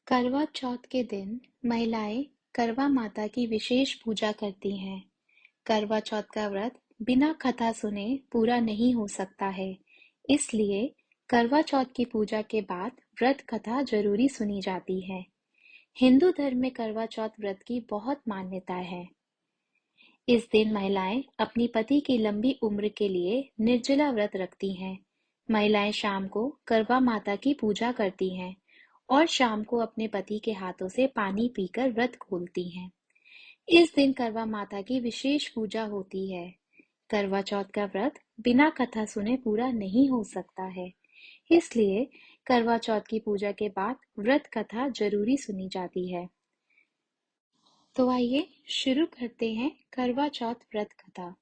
करवा चौथ के दिन महिलाएं करवा माता की विशेष पूजा करती हैं। करवा चौथ का व्रत बिना कथा सुने पूरा नहीं हो सकता है, इसलिए करवा चौथ की पूजा के बाद व्रत कथा जरूरी सुनी जाती है। हिंदू धर्म में करवा चौथ व्रत की बहुत मान्यता है। इस दिन महिलाएं अपनी पति की लंबी उम्र के लिए निर्जला व्रत रखती हैं। महिलाएं शाम को करवा माता की पूजा करती हैं और शाम को अपने पति के हाथों से पानी पीकर व्रत खोलती हैं। इस दिन करवा माता की विशेष पूजा होती है। करवा चौथ का व्रत बिना कथा सुने पूरा नहीं हो सकता है, इसलिए करवा चौथ की पूजा के बाद व्रत कथा जरूरी सुनी जाती है। तो आइए शुरू करते हैं करवा चौथ व्रत कथा।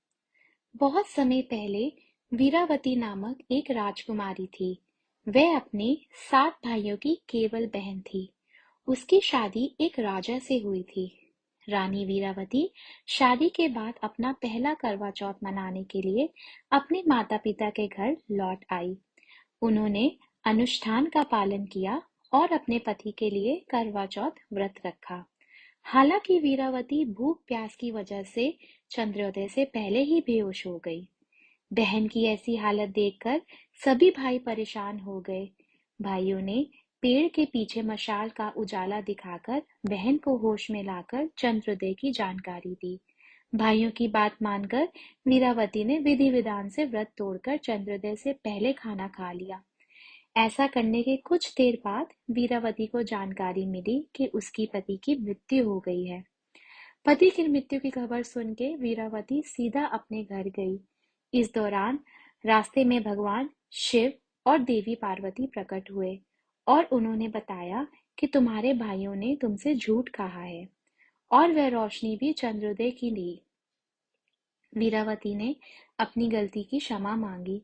बहुत समय पहले वीरावती नामक एक राजकुमारी थी। वह अपने 7 भाइयों की केवल बहन थी। उसकी शादी एक राजा से हुई थी। रानी वीरावती शादी के बाद अपना पहला करवा चौथ मनाने के लिए अपने माता पिता के घर लौट आई। उन्होंने अनुष्ठान का पालन किया और अपने पति के लिए करवा चौथ व्रत रखा। हालांकि वीरावती भूख प्यास की वजह से चंद्रोदय से पहले ही बेहोश हो गई। बहन की ऐसी हालत देखकर सभी भाई परेशान हो गए। भाइयों ने पेड़ के पीछे मशाल का उजाला दिखाकर बहन को होश में लाकर चंद्रोदय की जानकारी दी। भाइयों की बात मानकर वीरावती ने विधि विधान से व्रत तोड़कर चंद्रोदय से पहले खाना खा लिया। ऐसा करने के कुछ देर बाद वीरावती को जानकारी मिली कि उसकी पति की मृत्यु हो गई है। पति की मृत्यु की खबर सुन के वीरावती सीधा अपने घर गई। इस दौरान रास्ते में भगवान शिव और देवी पार्वती प्रकट हुए और उन्होंने बताया कि तुम्हारे भाइयों ने तुमसे झूठ कहा है और वह रोशनी भी चंद्रोदय की ली। वीरावती ने अपनी गलती की क्षमा मांगी।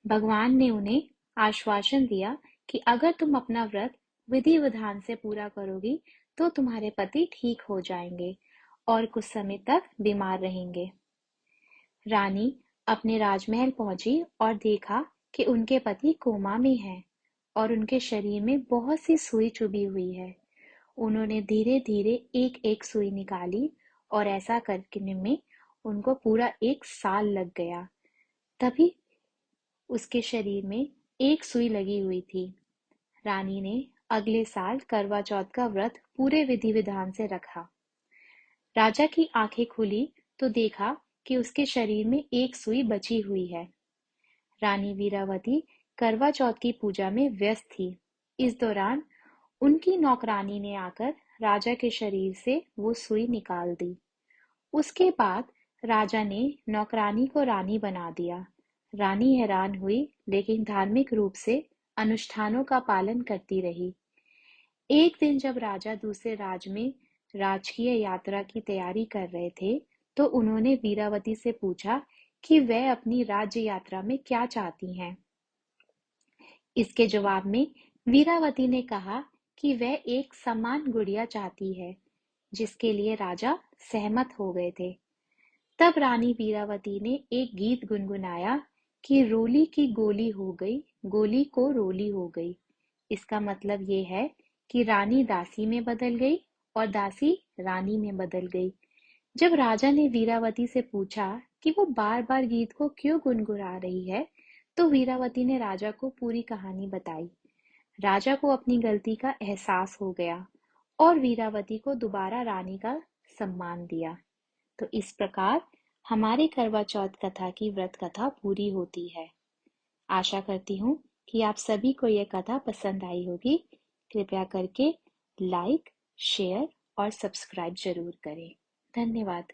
भगवान ने उन्हें आश्वासन दिया कि अगर तुम अपना व्रत विधि विधान से पूरा करोगी तो तुम्हारे पति ठीक हो जाएंगे और कुछ समय तक बीमार रहेंगे। रानी अपने राजमहल पहुंची और देखा कि उनके पति कोमा में हैं और उनके शरीर में बहुत सी सुई चुभी हुई है। उन्होंने धीरे धीरे एक एक सुई निकाली और ऐसा करने में उनको पूरा 1 साल लग गया। तभी उसके शरीर में एक सुई लगी हुई थी। रानी ने अगले साल करवा चौथ का व्रत पूरे विधि विधान से रखा। राजा की आंखें खुली तो देखा कि उसके शरीर में एक सुई बची हुई है। रानी वीरावती करवा चौथ की पूजा में व्यस्त थी। इस दौरान उनकी नौकरानी ने आकर राजा के शरीर से वो सुई निकाल दी। उसके बाद राजा ने नौकरानी को रानी बना दिया। रानी हैरान हुई, लेकिन धार्मिक रूप से अनुष्ठानों का पालन करती रही। एक दिन जब राजा दूसरे राज्य में राजकीय यात्रा की तैयारी कर रहे थे, तो उन्होंने वीरावती से पूछा कि वह अपनी राज्य यात्रा में क्या चाहती हैं। इसके जवाब में वीरावती ने कहा कि वह एक समान गुड़िया चाहती है, जिसके लिए राजा सहमत हो गए थे। तब रानी वीरावती ने एक गीत गुनगुनाया कि रोली की गोली हो गई, गोली को रोली हो गई। इसका मतलब ये है कि रानी दासी में बदल गई और दासी रानी में बदल गई। जब राजा ने वीरावती से पूछा कि वो बार बार गीत को क्यों गुनगुना रही है, तो वीरावती ने राजा को पूरी कहानी बताई। राजा को अपनी गलती का एहसास हो गया और वीरावती को दोबारा रानी का सम्मान दिया। तो इस प्रकार हमारी करवा चौथ कथा की व्रत कथा पूरी होती है। आशा करती हूँ कि आप सभी को यह कथा पसंद आई होगी। कृपया करके लाइक, शेयर और सब्सक्राइब जरूर करें। धन्यवाद।